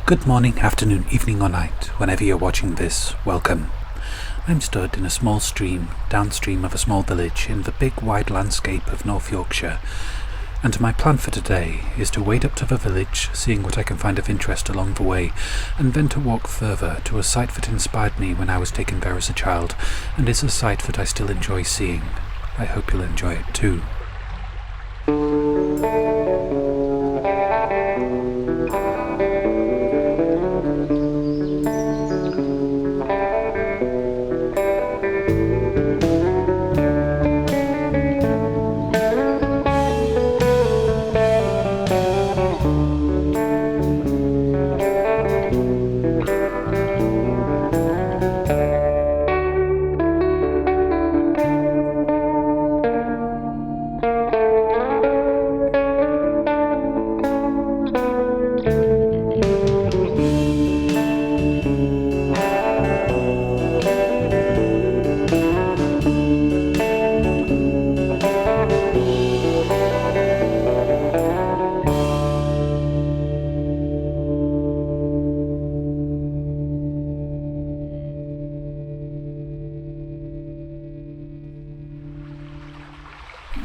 Good morning, afternoon, evening or night, whenever you're watching this, welcome. I'm stood in a small stream, downstream of a small village in the big wide landscape of North Yorkshire, and my plan for today is to wade up to the village, seeing what I can find of interest along the way, and then to walk further to a site that inspired me when I was taken there as a child, and is a site that I still enjoy seeing. I hope you'll enjoy it too.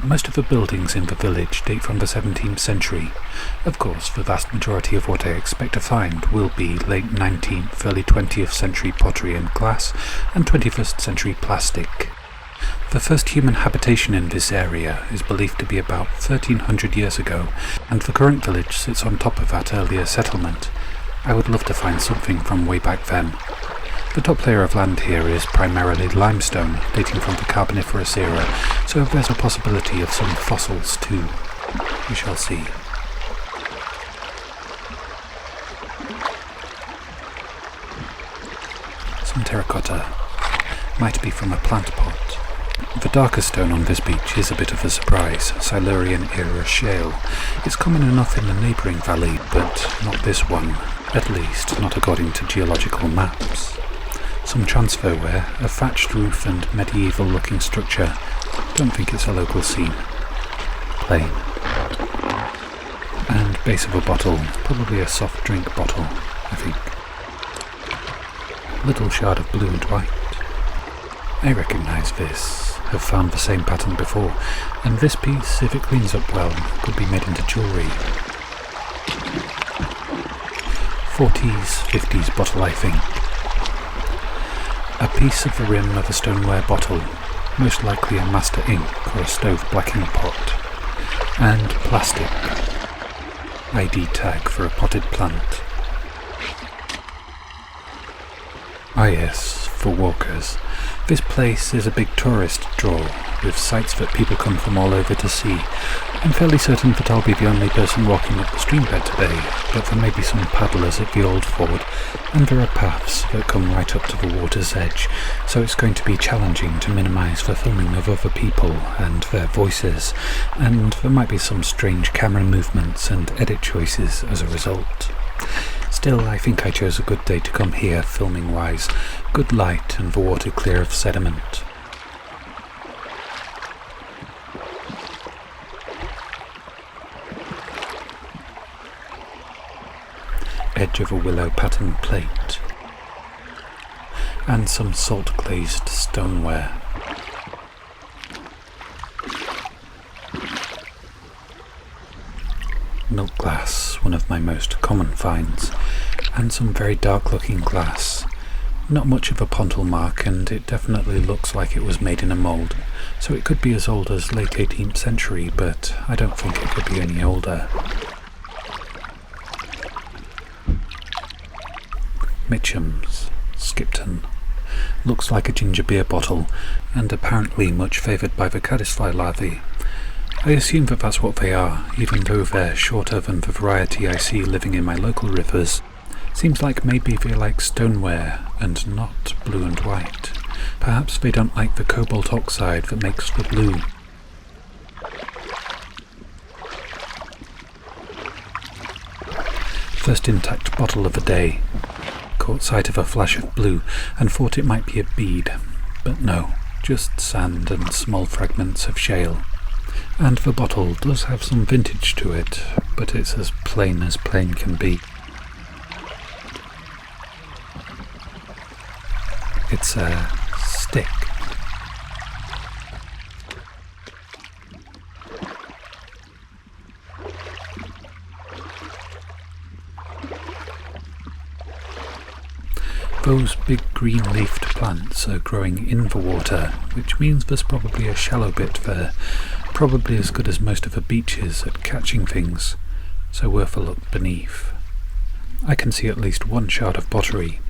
Most of the buildings in the village date from the 17th century. Of course, the vast majority of what I expect to find will be late 19th, early 20th century pottery and glass, and 21st century plastic. The first human habitation in this area is believed to be about 1300 years ago, and the current village sits on top of that earlier settlement. I would love to find something from way back then. The top layer of land here is primarily limestone, dating from the Carboniferous era, so there's a possibility of some fossils too. We shall see. Some terracotta. Might be from a plant pot. The darker stone on this beach is a bit of a surprise, Silurian era shale. It's common enough in the neighbouring valley, but not this one, at least not according to geological maps. Some transferware, a thatched roof and medieval looking structure. Don't think it's a local scene. Plain. And base of a bottle, probably a soft drink bottle, I think. Little shard of blue and white. I recognise this, have found the same pattern before, and this piece, if it cleans up well, could be made into jewellery. 40s, 50s bottle, I think. A piece of the rim of a stoneware bottle, most likely a master ink or a stove blacking pot, and plastic. ID tag for a potted plant. Yes, for walkers. This place is a big tourist draw, with sights that people come from all over to see. I'm fairly certain that I'll be the only person walking up the streambed today, but there may be some paddlers at the old ford, and there are paths that come right up to the water's edge, so it's going to be challenging to minimise the filming of other people and their voices, and there might be some strange camera movements and edit choices as a result. Still, I think I chose a good day to come here, filming-wise. Good light and the water clear of sediment. Edge of a willow pattern plate. And some salt-glazed stoneware. Milk glass, one of my most common finds, and some very dark looking glass. Not much of a pontal mark, and it definitely looks like it was made in a mould, so it could be as old as late 18th century, but I don't think it could be any older. Mitchum's, Skipton. Looks like a ginger beer bottle, and apparently much favoured by the caddisfly larvae. I assume that that's what they are, even though they're shorter than the variety I see living in my local rivers. Seems like maybe they like stoneware and not blue and white. Perhaps they don't like the cobalt oxide that makes the blue. First intact bottle of the day. Caught sight of a flash of blue and thought it might be a bead, but no, just sand and small fragments of shale. And the bottle does have some vintage to it, but it's as plain can be. it's a stick. Those big green-leafed plants are growing in the water, which means there's probably a shallow bit there, probably as good as most of the beach is at catching things, so worth a look beneath. I can see at least one shard of pottery,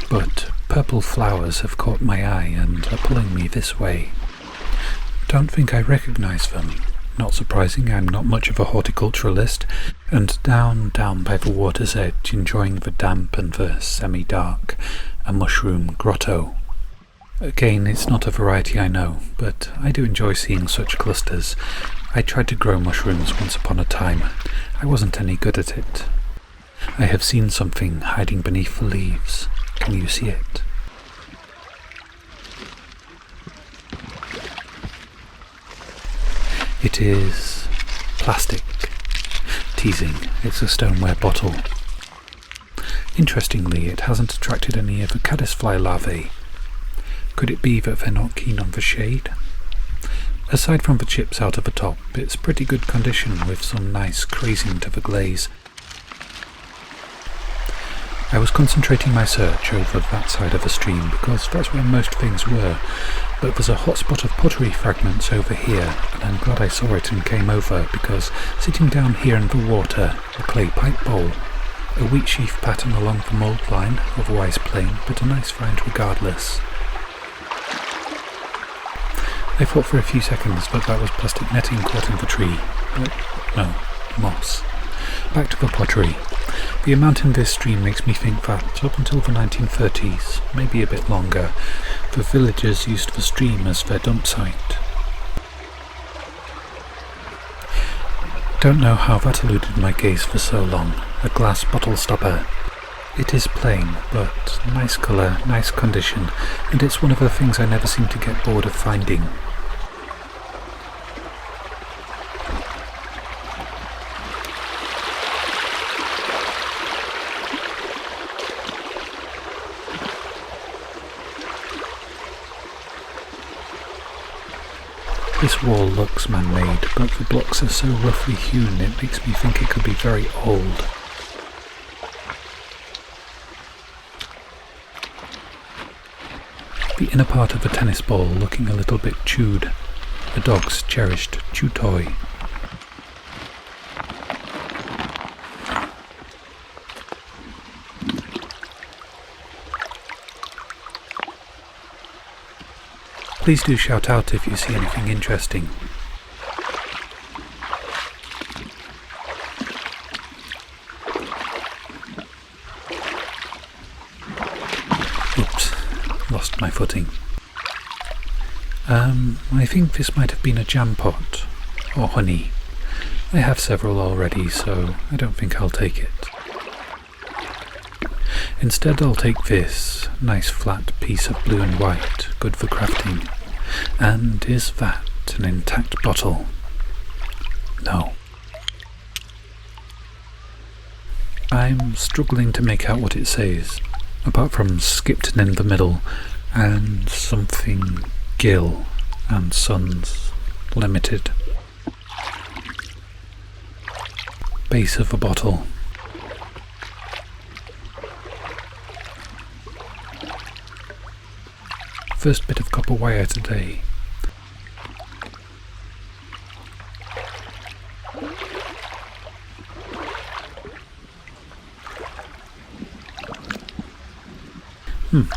but purple flowers have caught my eye and are pulling me this way. Don't think I recognise them. Not surprising, I'm not much of a horticulturalist, and down by the water's edge, enjoying the damp and the semi-dark, a mushroom grotto. Again, it's not a variety I know, but I do enjoy seeing such clusters. I tried to grow mushrooms once upon a time. I wasn't any good at it. I have seen something hiding beneath the leaves. Can you see it? It is plastic. Teasing, it's a stoneware bottle. Interestingly, it hasn't attracted any of the caddisfly larvae. Could it be that they're not keen on the shade? Aside from the chips out of the top, it's pretty good condition with some nice crazing to the glaze. I was concentrating my search over that side of the stream because that's where most things were, but there's a hot spot of pottery fragments over here, and I'm glad I saw it and came over because sitting down here in the water, a clay pipe bowl, a wheat sheaf pattern along the mould line, otherwise plain, but a nice find regardless. I thought for a few seconds that was plastic netting caught in the tree, but no, moss. Back to the pottery. The amount in this stream makes me think that, up until the 1930s, maybe a bit longer, the villagers used the stream as their dump site. Don't know how that eluded my gaze for so long. A glass bottle stopper. It is plain, but nice colour, nice condition, and it's one of the things I never seem to get bored of finding. This wall looks man-made, but the blocks are so roughly hewn it makes me think it could be very old. The inner part of a tennis ball looking a little bit chewed, a dog's cherished chew toy. Please do shout out if you see anything interesting. Oops, lost my footing. I think this might have been a jam pot, or honey. I have several already, so I don't think I'll take it. Instead I'll take this nice flat piece of blue and white, good for crafting. And is that an intact bottle? No. I'm struggling to make out what it says, apart from Skipton in the middle, and something Gill and Sons Limited. Base of a bottle. First bit of copper wire today.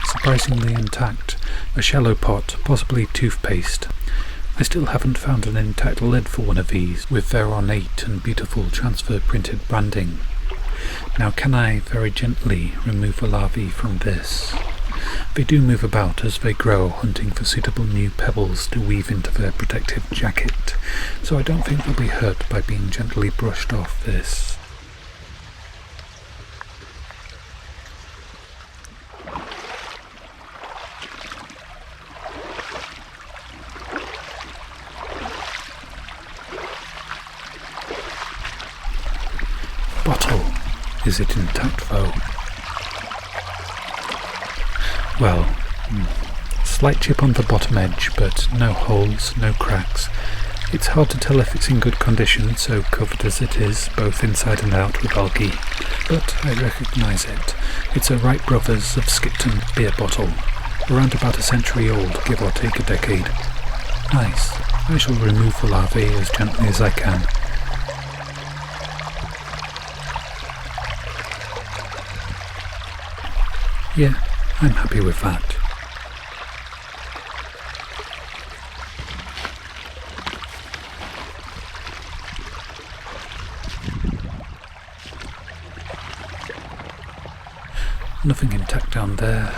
Surprisingly intact. A shallow pot, possibly toothpaste. I still haven't found an intact lid for one of these, with their ornate and beautiful transfer printed branding. Now can I very gently remove the larvae from this? They do move about as they grow, hunting for suitable new pebbles to weave into their protective jacket, so I don't think they'll be hurt by being gently brushed off this. Bottle. Is it intact though? Well, Slight chip on the bottom edge, but no holes, no cracks. It's hard to tell if it's in good condition, so covered as it is, both inside and out with algae. But I recognise it. It's a Wright Brothers of Skipton beer bottle, around about a century old, give or take a decade. Nice. I shall remove the larvae as gently as I can. Yeah, I'm happy with that. Nothing intact down there.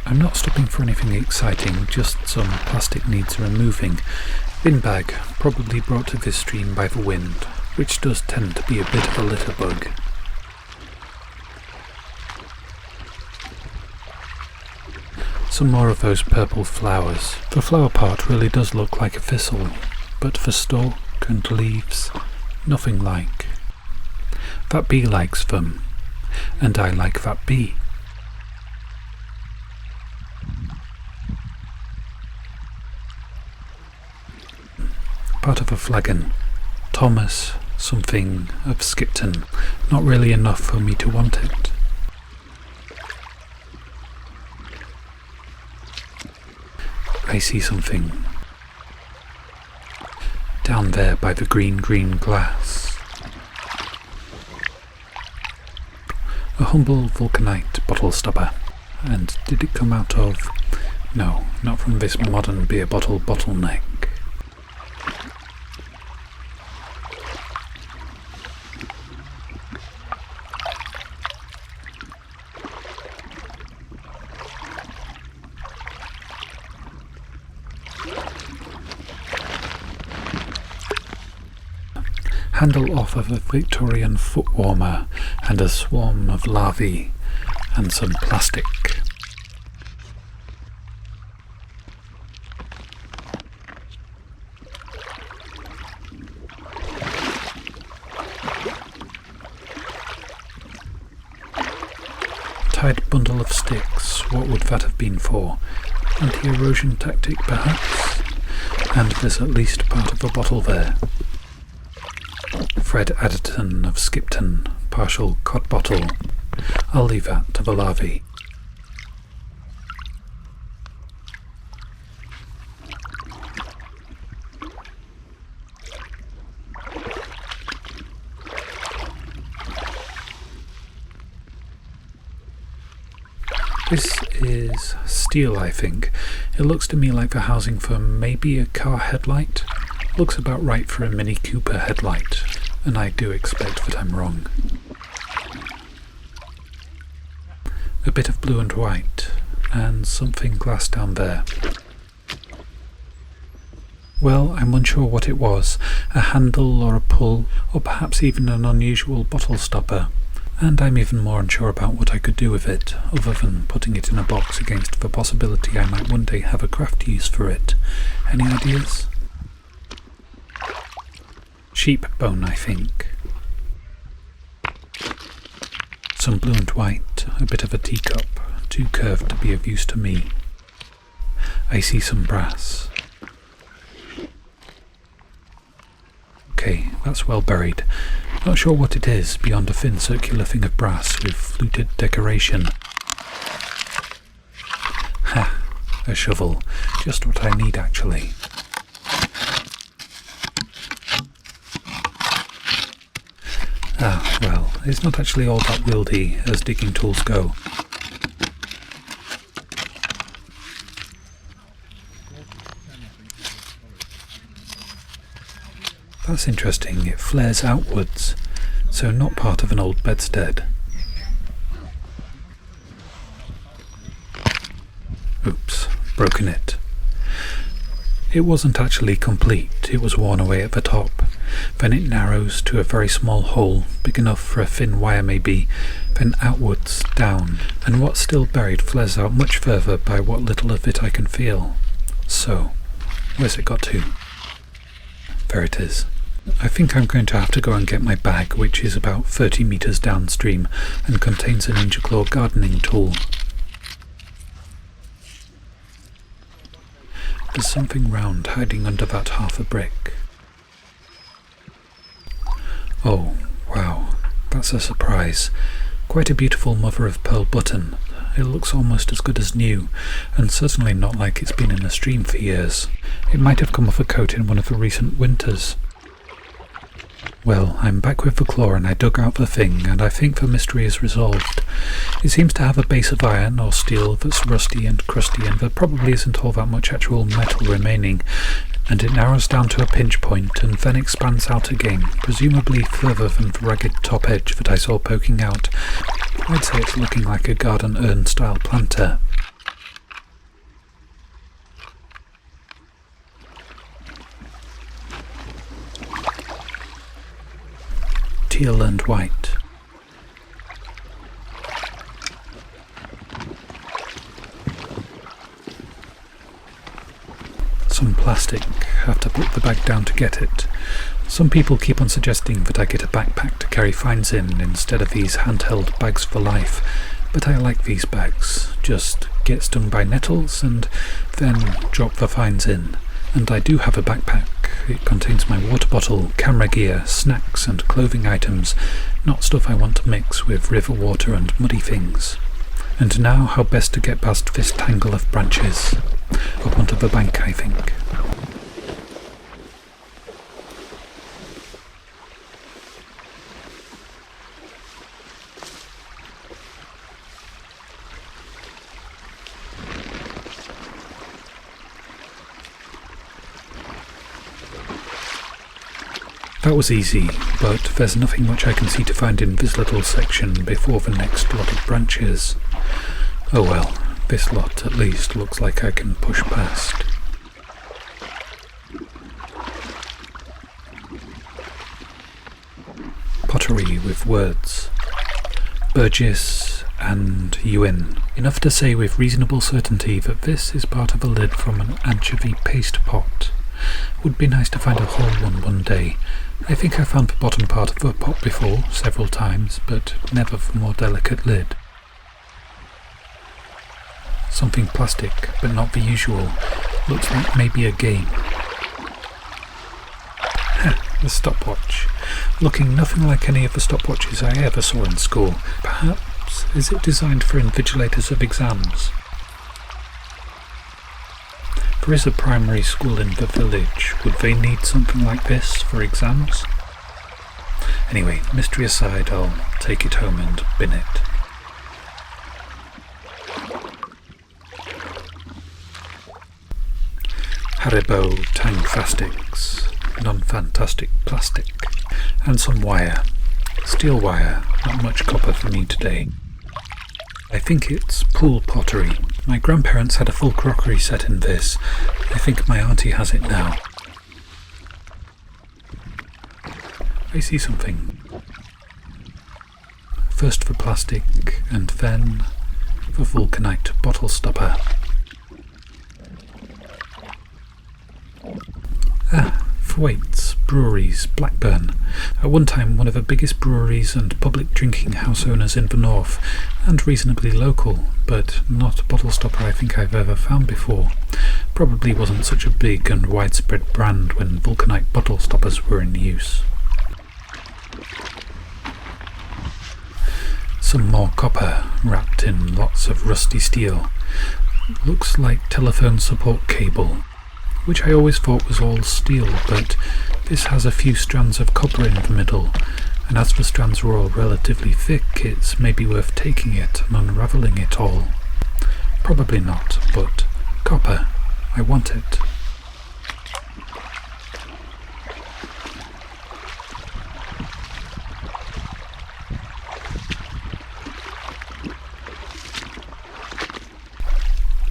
I'm not stopping for anything exciting, just some plastic needs removing. Bin bag, probably brought to this stream by the wind, which does tend to be a bit of a litter bug. Some more of those purple flowers. The flower part really does look like a thistle, but the stalk and leaves, nothing like. That bee likes them, and I like that bee. Part of a flagon. Thomas something of Skipton. Not really enough for me to want it. I see something. Down there by the green glass. A humble vulcanite bottle stopper. And did it come out of... No, not from this modern beer bottle bottleneck. Handle off of a Victorian foot warmer and a swarm of larvae and some plastic. Tied bundle of sticks, what would that have been for? Anti-erosion tactic perhaps? And there's at least part of a bottle there. Fred Adderton of Skipton, partial cod bottle. I'll leave that to the larvae. This is steel, I think. It looks to me like the housing for maybe a car headlight. Looks about right for a Mini Cooper headlight, and I do expect that I'm wrong. A bit of blue and white, and something glass down there. Well, I'm unsure what it was, a handle or a pull, or perhaps even an unusual bottle stopper. And I'm even more unsure about what I could do with it, other than putting it in a box against the possibility I might one day have a craft use for it. Any ideas? Sheep bone, I think. Some blue and white, a bit of a teacup, too curved to be of use to me. I see some brass. Okay, that's well buried. Not sure what it is beyond a thin circular thing of brass with fluted decoration. Ha! A shovel. Just what I need actually. Ah, well, it's not actually all that wieldy as digging tools go. That's interesting, it flares outwards, so not part of an old bedstead. Oops, broken it. It wasn't actually complete, it was worn away at the top. Then it narrows to a very small hole, big enough for a thin wire maybe, then outwards, down, and what's still buried flares out much further by what little of it I can feel. So, where's it got to? There it is. I think I'm going to have to go and get my bag, which is about 30 metres downstream and contains a Ninja Claw gardening tool. There's something round hiding under that half a brick. Oh, wow, that's a surprise. Quite a beautiful mother-of-pearl button. It looks almost as good as new, and certainly not like it's been in a stream for years. It might have come off a coat in one of the recent winters. Well, I'm back with the claw and I dug out the thing, and I think the mystery is resolved. It seems to have a base of iron or steel that's rusty and crusty, and there probably isn't all that much actual metal remaining, and it narrows down to a pinch point and then expands out again, presumably further than the ragged top edge that I saw poking out. I'd say it's looking like a garden urn-style planter. Teal and white. Some plastic. Have to put the bag down to get it. Some people keep on suggesting that I get a backpack to carry finds in instead of these handheld bags for life, but I like these bags. Just get stung by nettles and then drop the finds in. And I do have a backpack. It contains my water bottle, camera gear, snacks and clothing items, not stuff I want to mix with river water and muddy things. And now how best to get past this tangle of branches. Up onto the bank, I think. That was easy, but there's nothing much I can see to find in this little section before the next lot of branches. Oh well, this lot at least looks like I can push past. Pottery with words. Burgess and Ewan. Enough to say with reasonable certainty that this is part of a lid from an anchovy paste pot. Would be nice to find a whole one day. I think I found the bottom part of the pot before, several times, but never the more delicate lid. Something plastic, but not the usual. Looks like maybe a game. The stopwatch. Looking nothing like any of the stopwatches I ever saw in school. Perhaps, is it designed for invigilators of exams? There is a primary school in the village. Would they need something like this for exams? Anyway, mystery aside, I'll take it home and bin it. Haribo Tangfastics, non-fantastic plastic, and some wire. Steel wire, not much copper for me today. I think it's pool pottery. My grandparents had a full crockery set in this. I think my auntie has it now. I see something. First the plastic, and then the vulcanite bottle stopper. Thwaites, breweries, Blackburn. At one time one of the biggest breweries and public drinking house owners in the north, and reasonably local, but not a bottle stopper I think I've ever found before. Probably wasn't such a big and widespread brand when vulcanite bottle stoppers were in use. Some more copper, wrapped in lots of rusty steel. Looks like telephone support cable, which I always thought was all steel, but this has a few strands of copper in the middle, and as the strands are all relatively thick, it's maybe worth taking it and unravelling it all. Probably not, but copper. I want it.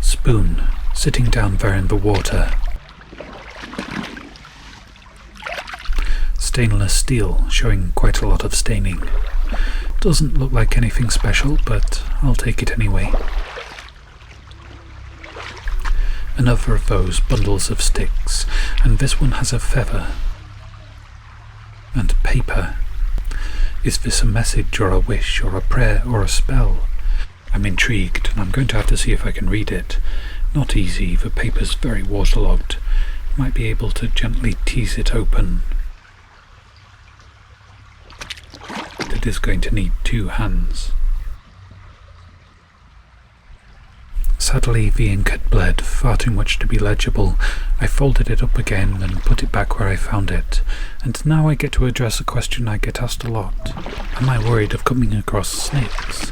Spoon, sitting down there in the water. Stainless steel, showing quite a lot of staining. Doesn't look like anything special, but I'll take it anyway. Another of those bundles of sticks, and this one has a feather. And paper. Is this a message or a wish or a prayer or a spell? I'm intrigued, and I'm going to have to see if I can read it. Not easy, the paper's very waterlogged. Might be able to gently tease it open. It is going to need 2 hands. Sadly, the ink had bled, far too much to be legible. I folded it up again and put it back where I found it. And now I get to address a question I get asked a lot. Am I worried of coming across snakes?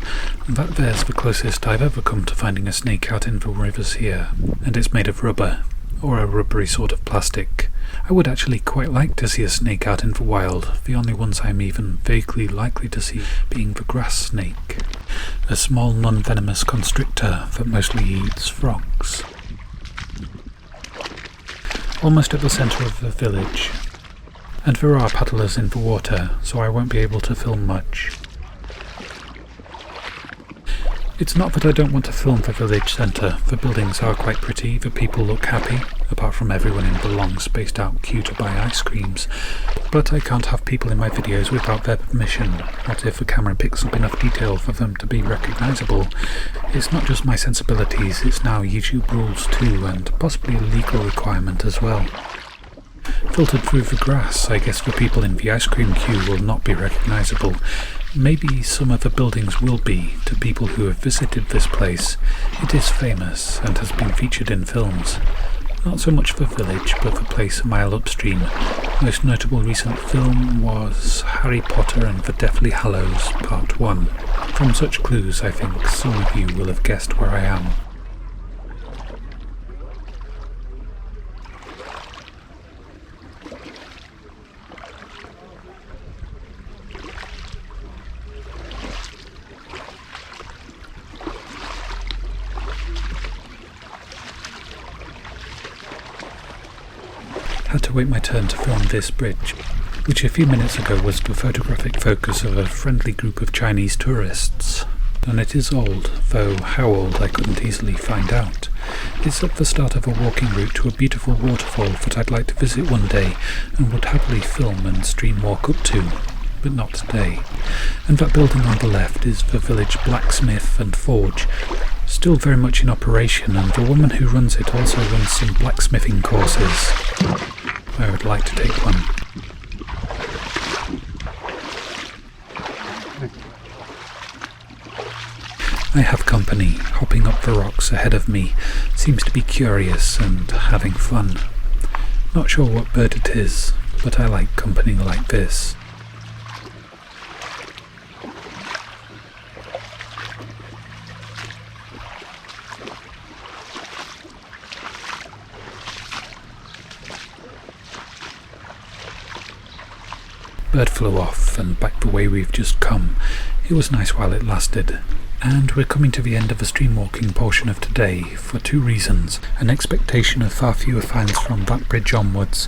That there's the closest I've ever come to finding a snake out in the rivers here, and it's made of rubber, or a rubbery sort of plastic. I would actually quite like to see a snake out in the wild, the only ones I'm even vaguely likely to see being the grass snake. A small non-venomous constrictor that mostly eats frogs. Almost at the centre of the village, and there are paddlers in the water, so I won't be able to film much. It's not that I don't want to film the village centre. The buildings are quite pretty, the people look happy, apart from everyone in the long spaced out queue to buy ice creams. But I can't have people in my videos without their permission. What if the camera picks up enough detail for them to be recognisable? It's not just my sensibilities, it's now YouTube rules too, and possibly a legal requirement as well. Filtered through the grass, I guess the people in the ice cream queue will not be recognisable. Maybe some of the buildings will be, to people who have visited this place. It is famous, and has been featured in films. Not so much the village, but the place a mile upstream. Most notable recent film was Harry Potter and the Deathly Hallows Part 1. From such clues, I think some of you will have guessed where I am. Had to wait my turn to film this bridge, which a few minutes ago was the photographic focus of a friendly group of Chinese tourists. And it is old, though how old I couldn't easily find out. It's at the start of a walking route to a beautiful waterfall that I'd like to visit one day and would happily film and stream walk up to, but not today. And that building on the left is the village blacksmith and forge, still very much in operation, and the woman who runs it also runs some blacksmithing courses. I would like to take one. I have company, hopping up the rocks ahead of me, seems to be curious and having fun. Not sure what bird it is, but I like company like this. Bird flew off and back the way we've just come. It was nice while it lasted. And we're coming to the end of the stream walking portion of today for 2 reasons. An expectation of far fewer finds from that bridge onwards,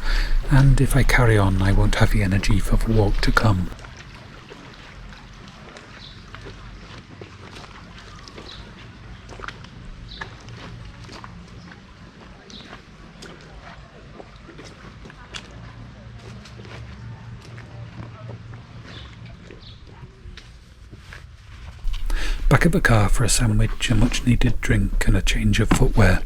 and if I carry on I won't have the energy for the walk to come. Back at the car for a sandwich, a much needed drink and a change of footwear.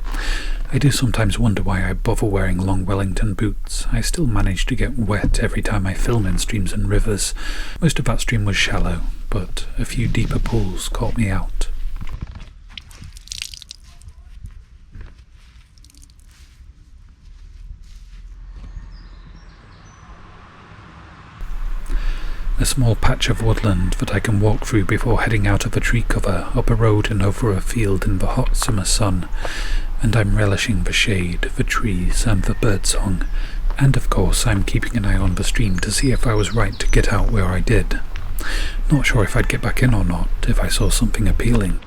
I do sometimes wonder why I bother wearing long Wellington boots. I still manage to get wet every time I film in streams and rivers. Most of that stream was shallow, but a few deeper pools caught me out. A small patch of woodland that I can walk through before heading out of the tree cover, up a road and over a field in the hot summer sun, and I'm relishing the shade, the trees and the birdsong, and of course I'm keeping an eye on the stream to see if I was right to get out where I did. Not sure if I'd get back in or not if I saw something appealing.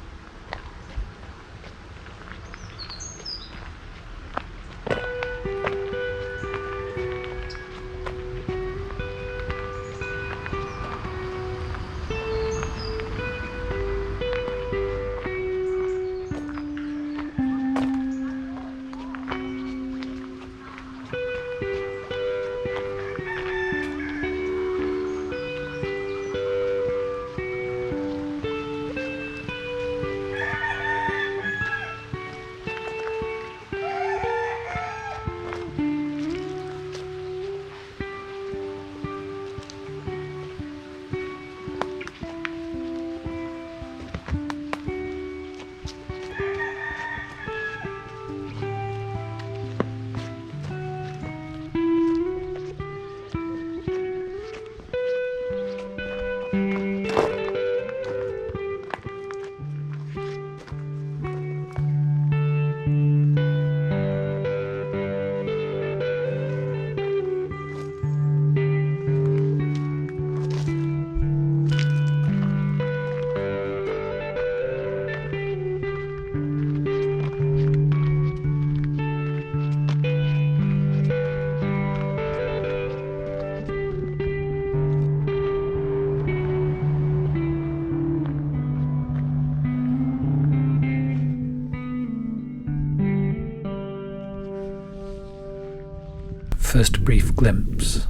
first brief glimpse.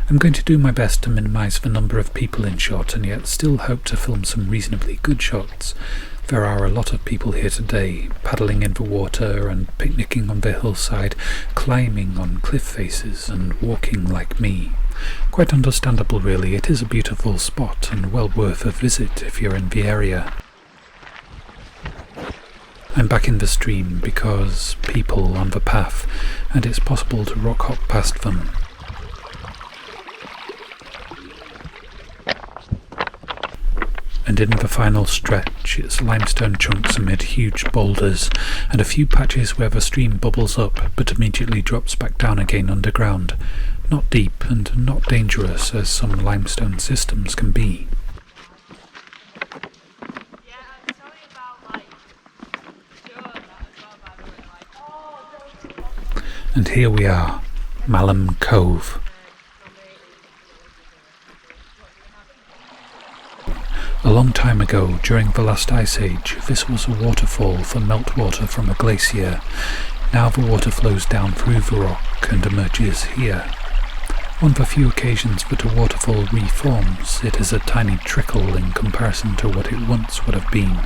I'm going to do my best to minimise the number of people in shot and yet still hope to film some reasonably good shots. There are a lot of people here today, paddling in the water and picnicking on the hillside, climbing on cliff faces and walking like me. Quite understandable really, it is a beautiful spot and well worth a visit if you're in the area. I'm back in the stream because people on the path, and it's possible to rock hop past them. And in the final stretch, it's limestone chunks amid huge boulders, and a few patches where the stream bubbles up but immediately drops back down again underground. Not deep and not dangerous as some limestone systems can be. And here we are, Malham Cove. A long time ago, during the last ice age, this was a waterfall for meltwater from a glacier. Now the water flows down through the rock and emerges here. On the few occasions that a waterfall reforms, it is a tiny trickle in comparison to what it once would have been.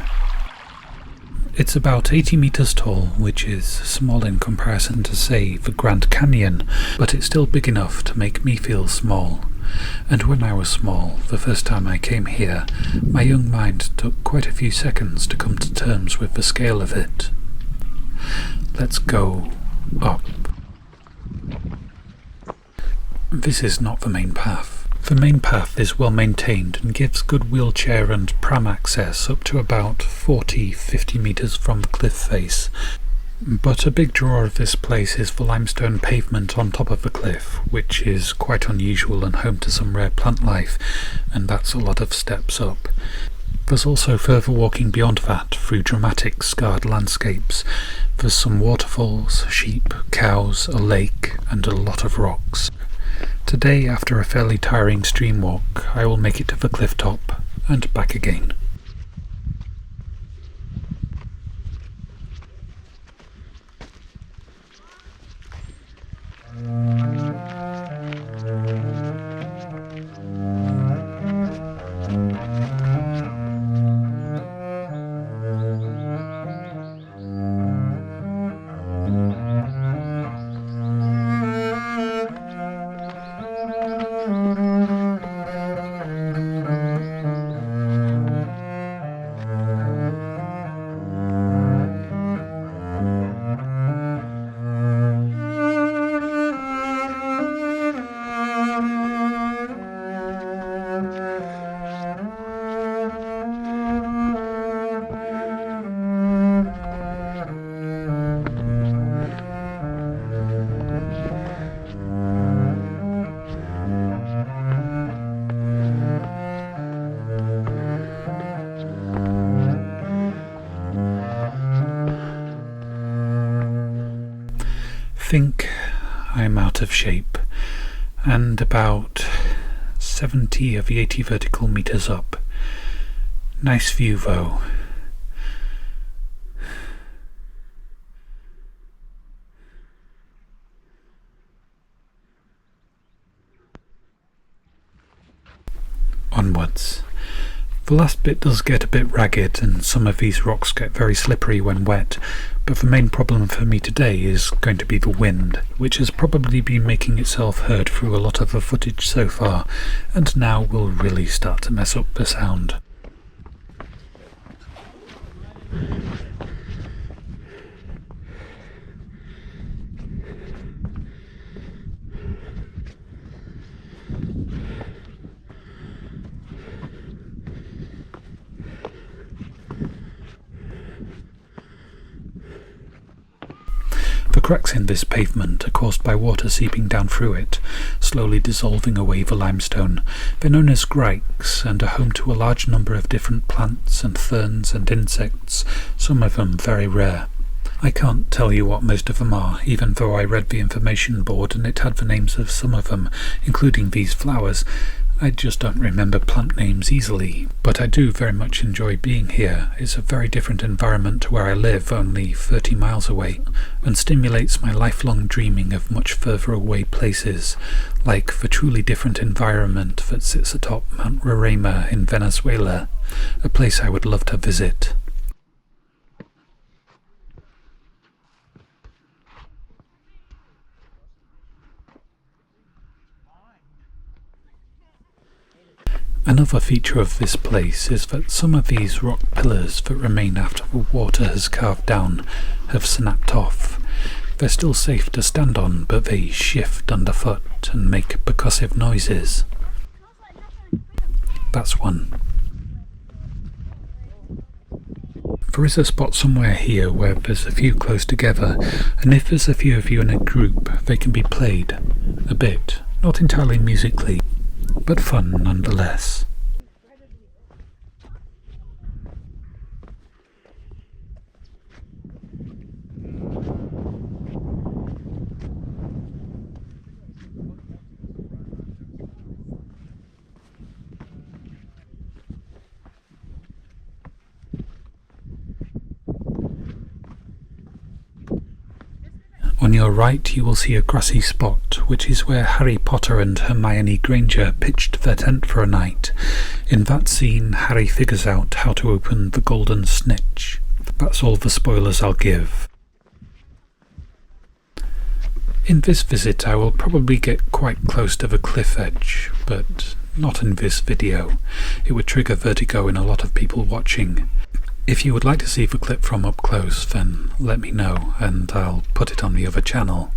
It's about 80 meters tall, which is small in comparison to, say, the Grand Canyon, but it's still big enough to make me feel small. And when I was small, the first time I came here, my young mind took quite a few seconds to come to terms with the scale of it. Let's go up. This is not the main path. The main path is well maintained and gives good wheelchair and pram access up to about 40-50 meters from the cliff face. But a big draw of this place is the limestone pavement on top of the cliff, which is quite unusual and home to some rare plant life, and that's a lot of steps up. There's also further walking beyond that through dramatic scarred landscapes. There's some waterfalls, sheep, cows, a lake, and a lot of rocks. Today, after a fairly tiring stream walk, I will make it to the cliff top and back again. Think I'm out of shape, and about 70 of the 80 vertical meters up. Nice view though. Onwards. The last bit does get a bit ragged and some of these rocks get very slippery when wet, but the main problem for me today is going to be the wind, which has probably been making itself heard through a lot of the footage so far, and now will really start to mess up the sound. The cracks in this pavement are caused by water seeping down through it, slowly dissolving away the limestone. They're known as grikes and are home to a large number of different plants and ferns and insects, some of them very rare. I can't tell you what most of them are, even though I read the information board and it had the names of some of them, including these flowers. I just don't remember plant names easily, but I do very much enjoy being here. It's a very different environment to where I live, only 30 miles away, and stimulates my lifelong dreaming of much further away places, like the truly different environment that sits atop Mount Roraima in Venezuela, a place I would love to visit. Another feature of this place is that some of these rock pillars that remain after the water has carved down have snapped off. They're still safe to stand on, but they shift underfoot and make percussive noises. That's one. There is a spot somewhere here where there's a few close together, and if there's a few of you in a group, they can be played. A bit. Not entirely musically, but fun nonetheless. On your right you will see a grassy spot, which is where Harry Potter and Hermione Granger pitched their tent for a night. In that scene, Harry figures out how to open the golden snitch. That's all the spoilers I'll give. In this visit I will probably get quite close to the cliff edge, but not in this video. It would trigger vertigo in a lot of people watching. If you would like to see the clip from up close, then let me know and I'll put it on the other channel.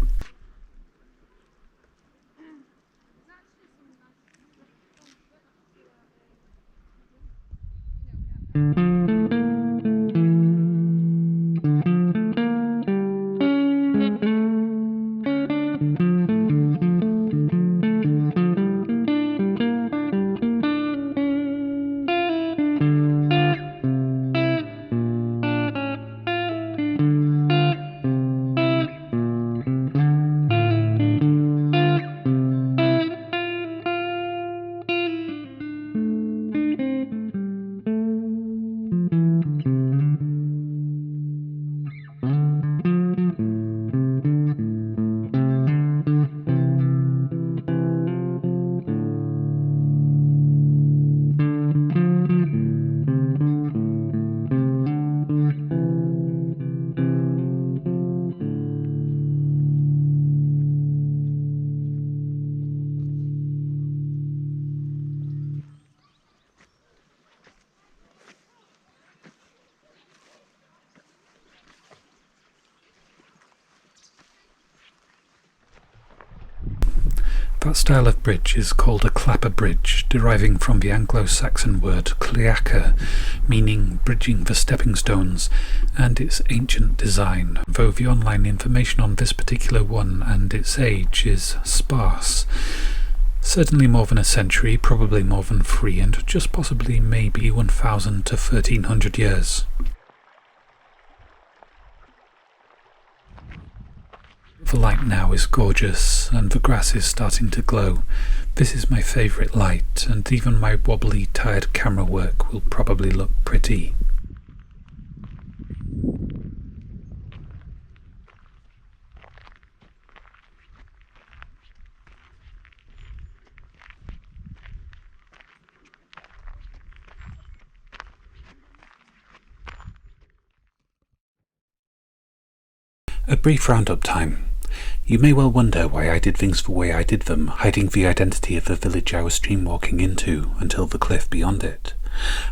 That style of bridge is called a clapper bridge, deriving from the Anglo-Saxon word cleaca, meaning bridging the stepping stones, and its ancient design, though the online information on this particular one and its age is sparse. Certainly more than a century, probably more than 3, and just possibly maybe 1000 to 1300 years. The light now is gorgeous, and the grass is starting to glow. This is my favourite light, and even my wobbly, tired camera work will probably look pretty. A brief roundup time. You may well wonder why I did things the way I did them, hiding the identity of the village I was stream walking into until the cliff beyond it.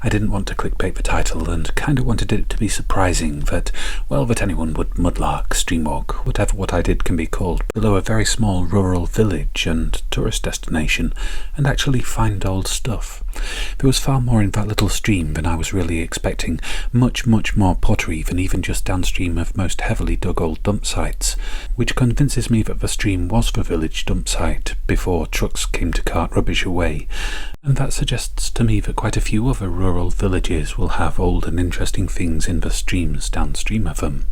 I didn't want to clickbait the title and kinda wanted it to be surprising that, well, that anyone would mudlark, streamwalk, whatever what I did can be called, below a very small rural village and tourist destination, and actually find old stuff. There was far more in that little stream than I was really expecting, much more pottery than even just downstream of most heavily dug old dump sites, which convinces me that the stream was the village dump site before trucks came to cart rubbish away, and that suggests to me that quite a few other rural villages will have old and interesting things in the streams downstream of them.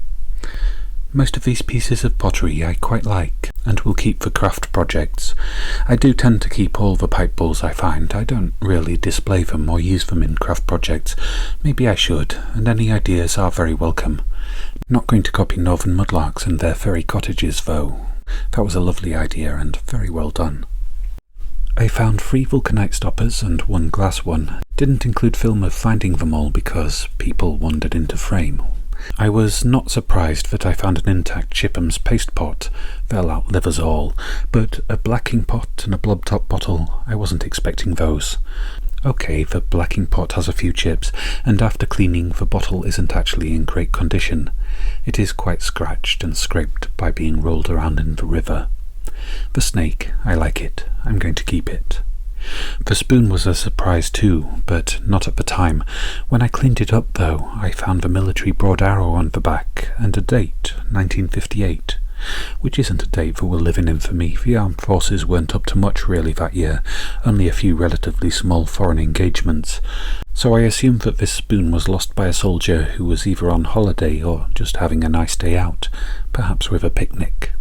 Most of these pieces of pottery I quite like. and will keep for craft projects. I do tend to keep all the pipe bowls I find. I don't really display them or use them in craft projects. Maybe I should, and any ideas are very welcome. Not going to copy Northern Mudlarks and their fairy cottages though. That was a lovely idea and very well done. I found 3 vulcanite stoppers and 1 glass one. Didn't include film of finding them all because people wandered into frame. I was not surprised that I found an intact Chipham's paste pot. They'll outlive us all. But a blacking pot and a blob top bottle, I wasn't expecting those. Okay, the blacking pot has a few chips, and after cleaning the bottle isn't actually in great condition. It is quite scratched and scraped by being rolled around in the river. The snake, I like it. I'm going to keep it. The spoon was a surprise too, but not at the time. When I cleaned it up though, I found the military broad arrow on the back and a date, 1958, which isn't a date that will live in infamy. The armed forces weren't up to much really that year, only a few relatively small foreign engagements. So I assumed that this spoon was lost by a soldier who was either on holiday or just having a nice day out, perhaps with a picnic.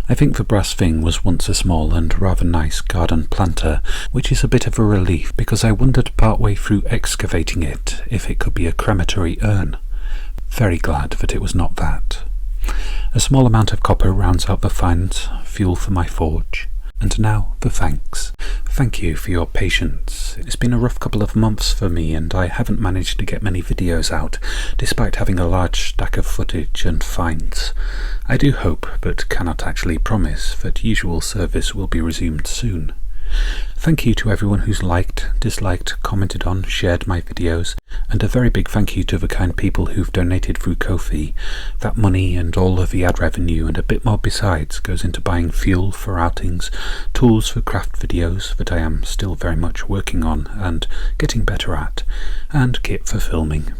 I think the brass thing was once a small and rather nice garden planter, which is a bit of a relief because I wondered partway through excavating it if it could be a crematory urn. Very glad that it was not that. A small amount of copper rounds out the finds, fuel for my forge. And now the thanks. Thank you for your patience. It's been a rough couple of months for me and I haven't managed to get many videos out, despite having a large stack of footage and finds. I do hope, but cannot actually promise, that usual service will be resumed soon. Thank you to everyone who's liked, disliked, commented on, shared my videos, and a very big thank you to the kind people who've donated through Cove. That money and all of the ad revenue and a bit more besides goes into buying fuel for outings, tools for craft videos that I am still very much working on and getting better at, and kit for filming.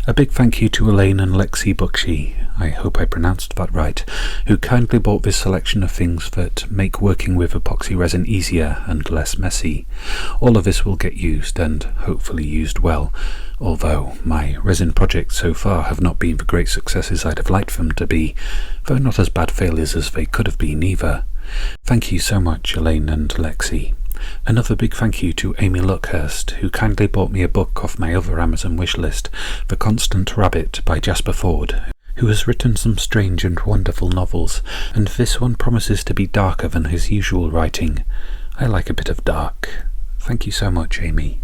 A big thank you to Elaine and Lexi Buckshee, I hope I pronounced that right, who kindly bought this selection of things that make working with epoxy resin easier and less messy. All of this will get used and hopefully used well, although my resin projects so far have not been the great successes I'd have liked them to be, though not as bad failures as they could have been either. Thank you so much, Elaine and Lexi. Another big thank you to Amy Luckhurst, who kindly bought me a book off my other Amazon wishlist, The Constant Rabbit by Jasper Fforde, who has written some strange and wonderful novels, and this one promises to be darker than his usual writing. I like a bit of dark. Thank you so much, Amy.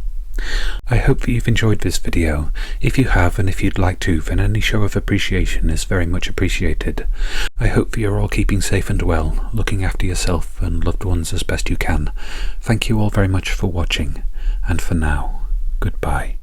I hope that you've enjoyed this video. If you have, and if you'd like to, then any show of appreciation is very much appreciated. I hope that you're all keeping safe and well, looking after yourself and loved ones as best you can. Thank you all very much for watching, and for now, goodbye.